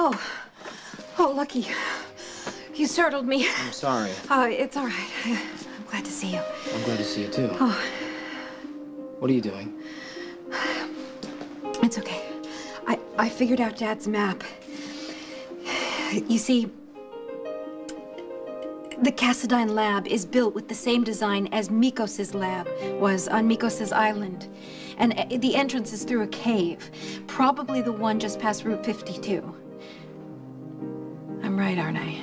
Oh. Oh, Lucky. You startled me. I'm sorry. Oh, it's all right. I'm glad to see you. I'm glad to see you, too. Oh. What are you doing? It's okay. I figured out Dad's map. You see, the Cassadine lab is built with the same design as Mikos's lab was on Mikos's island. And the entrance is through a cave, probably the one just past Route 52. I'm right, aren't I?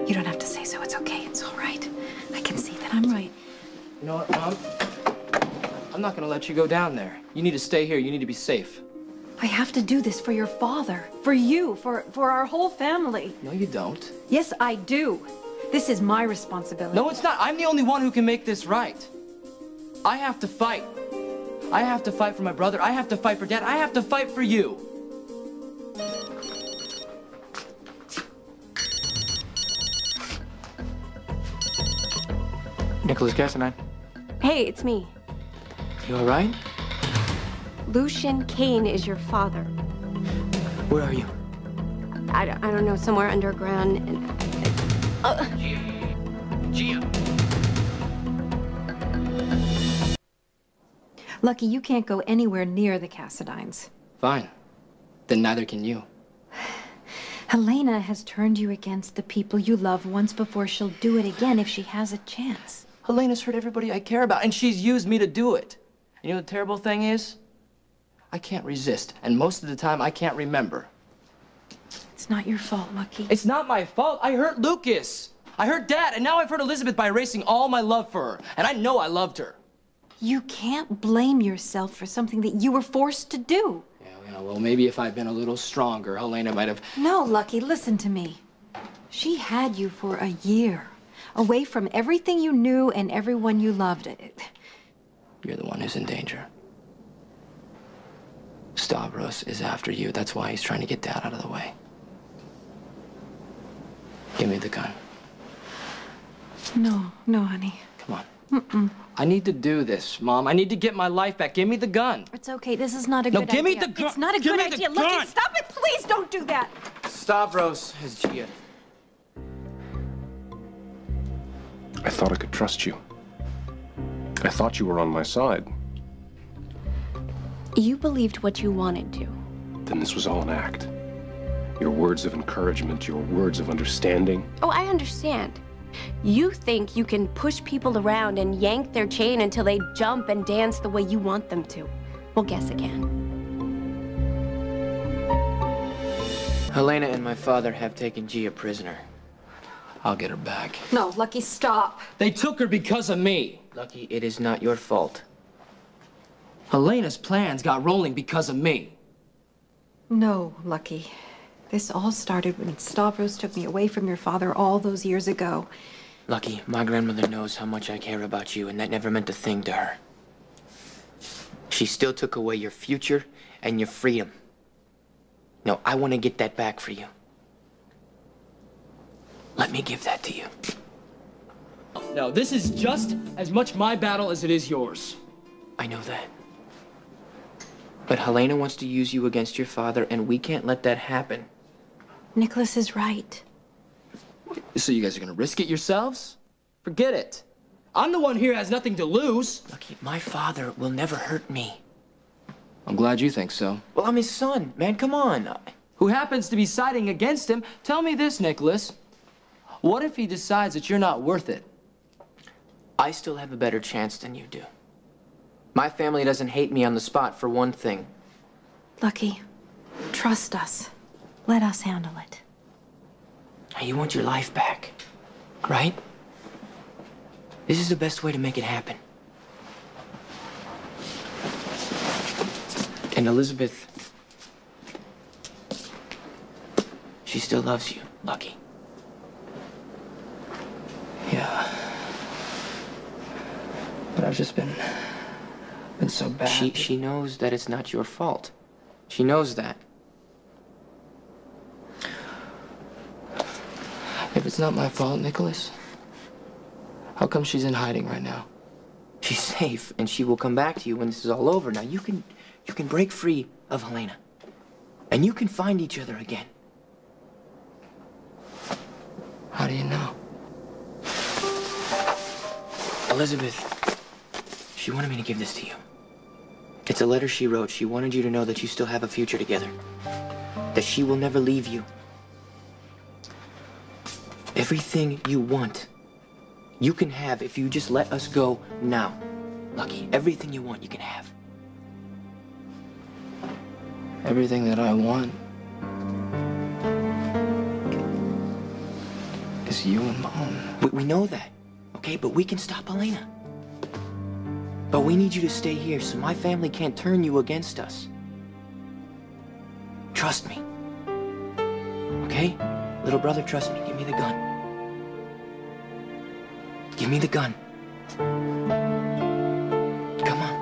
You don't have to say so. It's okay. It's all right. I can see that I'm right. You know what, Mom? I'm not gonna let you go down there. You need to stay here. You need to be safe. I have to do this for your father, for you, for our whole family. No, you don't. Yes, I do. This is my responsibility. No, it's not. I'm the only one who can make this right. I have to fight. I have to fight for my brother. I have to fight for Dad. I have to fight for you. Nikolas Cassadine. Hey, it's me. You all right? Lucian Kane is your father. Where are you? I don't know, somewhere underground. Gia. Lucky, you can't go anywhere near the Cassadines. Fine. Then neither can you. Helena has turned you against the people you love once before. She'll do it again if she has a chance. Helena's hurt everybody I care about, and she's used me to do it. You know what the terrible thing is? I can't resist, and most of the time I can't remember. It's not your fault, Lucky. It's not my fault. I hurt Lucas. I hurt Dad, and now I've hurt Elizabeth by erasing all my love for her, and I know I loved her. You can't blame yourself for something that you were forced to do. Yeah, well, maybe if I'd been a little stronger, Helena might have... No, Lucky, listen to me. She had you for a year, away from everything you knew and everyone you loved. You're the one who's in danger. Stavros is after you. That's why he's trying to get Dad out of the way. Give me the gun. No, honey. Come on. I need to do this, Mom. I need to get my life back. Give me the gun. It's okay. This is not a good idea. No, give me the gun. It's not a good idea. Lucky, stop it. Please don't do that. Stavros is Gia. I thought I could trust you. I thought you were on my side. You believed what you wanted to. Then this was all an act. Your words of encouragement, your words of understanding. Oh, I understand. You think you can push people around and yank their chain until they jump and dance the way you want them to. Well, guess again. Helena and my father have taken Gia prisoner. I'll get her back. No, Lucky, stop. They took her because of me. Lucky, it is not your fault. Helena's plans got rolling because of me. No, Lucky. This all started when Stavros took me away from your father all those years ago. Lucky, my grandmother knows how much I care about you, and that never meant a thing to her. She still took away your future and your freedom. No, I want to get that back for you. Let me give that to you. No, this is just as much my battle as it is yours. I know that. But Helena wants to use you against your father, and we can't let that happen. Nikolas is right. So you guys are gonna risk it yourselves? Forget it. I'm the one here who has nothing to lose. Lucky, my father will never hurt me. I'm glad you think so. Well, I'm his son, man, come on. Who happens to be siding against him? Tell me this, Nikolas. What if he decides that you're not worth it? I still have a better chance than you do. My family doesn't hate me on the spot, for one thing. Lucky, trust us. Let us handle it. Now, you want your life back, right? This is the best way to make it happen. And Elizabeth, she still loves you, Lucky. Yeah. But I've just been so bad. She knows that it's not your fault. She knows that. If it's not my fault, Nikolas, how come she's in hiding right now? She's safe, and she will come back to you when this is all over. Now, you can break free of Helena. And you can find each other again. How do you know? Elizabeth, she wanted me to give this to you. It's a letter she wrote. She wanted you to know that you still have a future together. That she will never leave you. Everything you want, you can have if you just let us go now. Lucky, everything you want, you can have. Everything that I want is you and Mom. We know that, okay? But we can stop Elena. But we need you to stay here so my family can't turn you against us. Trust me. Okay? Little brother, trust me. Give me the gun. Give me the gun. Come on.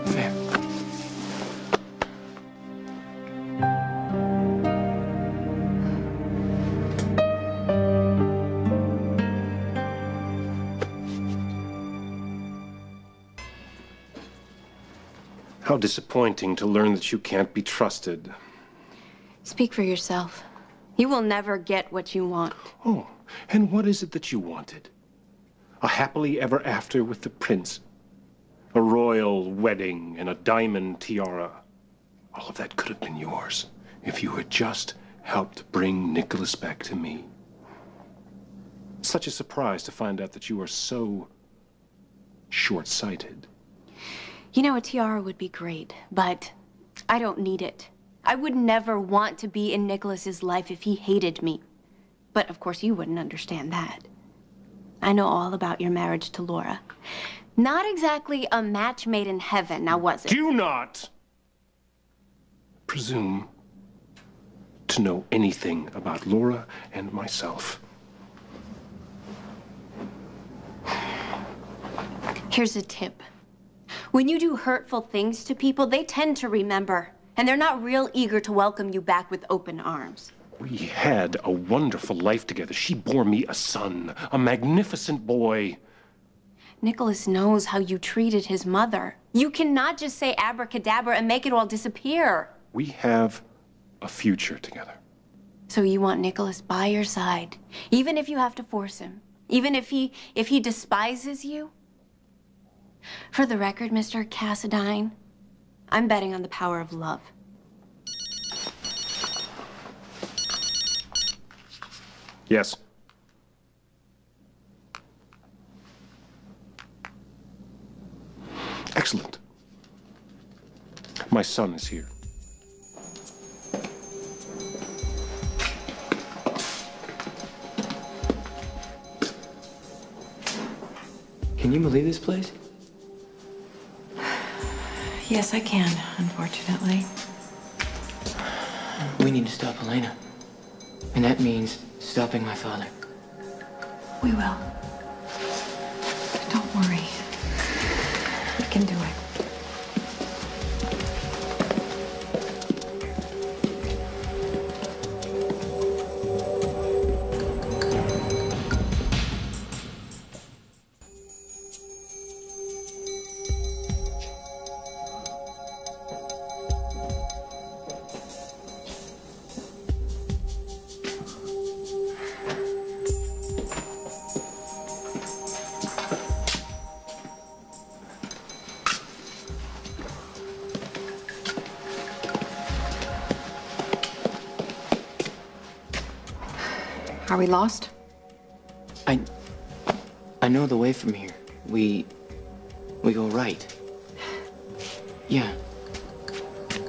Come here. How disappointing to learn that you can't be trusted. Speak for yourself. You will never get what you want. Oh, and what is it that you wanted? A happily ever after with the prince? A royal wedding and a diamond tiara? All of that could have been yours if you had just helped bring Nikolas back to me. Such a surprise to find out that you are so short-sighted. You know, a tiara would be great, but I don't need it. I would never want to be in Nikolas's life if he hated me. But of course you wouldn't understand that. I know all about your marriage to Laura. Not exactly a match made in heaven, now was it? Do not presume to know anything about Laura and myself. Here's a tip. When you do hurtful things to people, they tend to remember. And they're not real eager to welcome you back with open arms. We had a wonderful life together. She bore me a son, a magnificent boy. Nikolas knows how you treated his mother. You cannot just say abracadabra and make it all disappear. We have a future together. So you want Nikolas by your side, even if you have to force him, even if he despises you? For the record, Mr. Cassadine, I'm betting on the power of love. Yes. Excellent. My son is here. Can you believe this place? Yes, I can, unfortunately. We need to stop Elena. And that means stopping my father. We will. Don't worry. We can do it. Are we lost? I know the way from here. We go right. Yeah.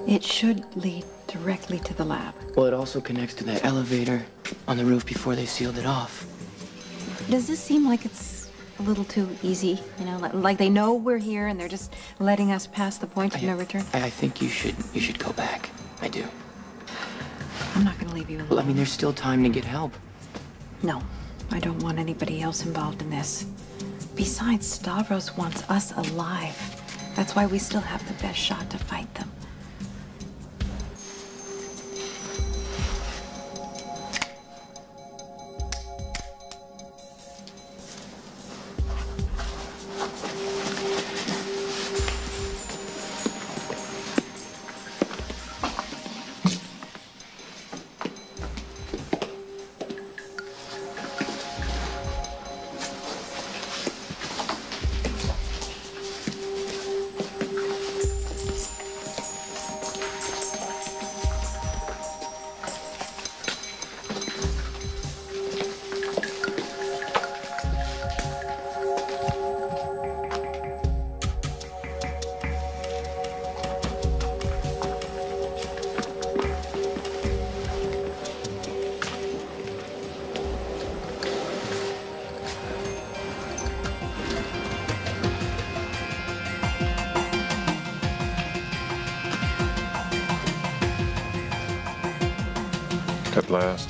It should lead directly to the lab. Well, it also connects to that elevator on the roof before they sealed it off. Does this seem like it's a little too easy? You know, like they know we're here and they're just letting us pass the point of no return? I think you should go back. I do. I'm not gonna leave you alone. Well, I mean, there's still time to get help. No, I don't want anybody else involved in this. Besides, Stavros wants us alive. That's why we still have the best shot to fight them. At last,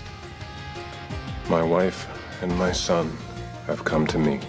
my wife and my son have come to me.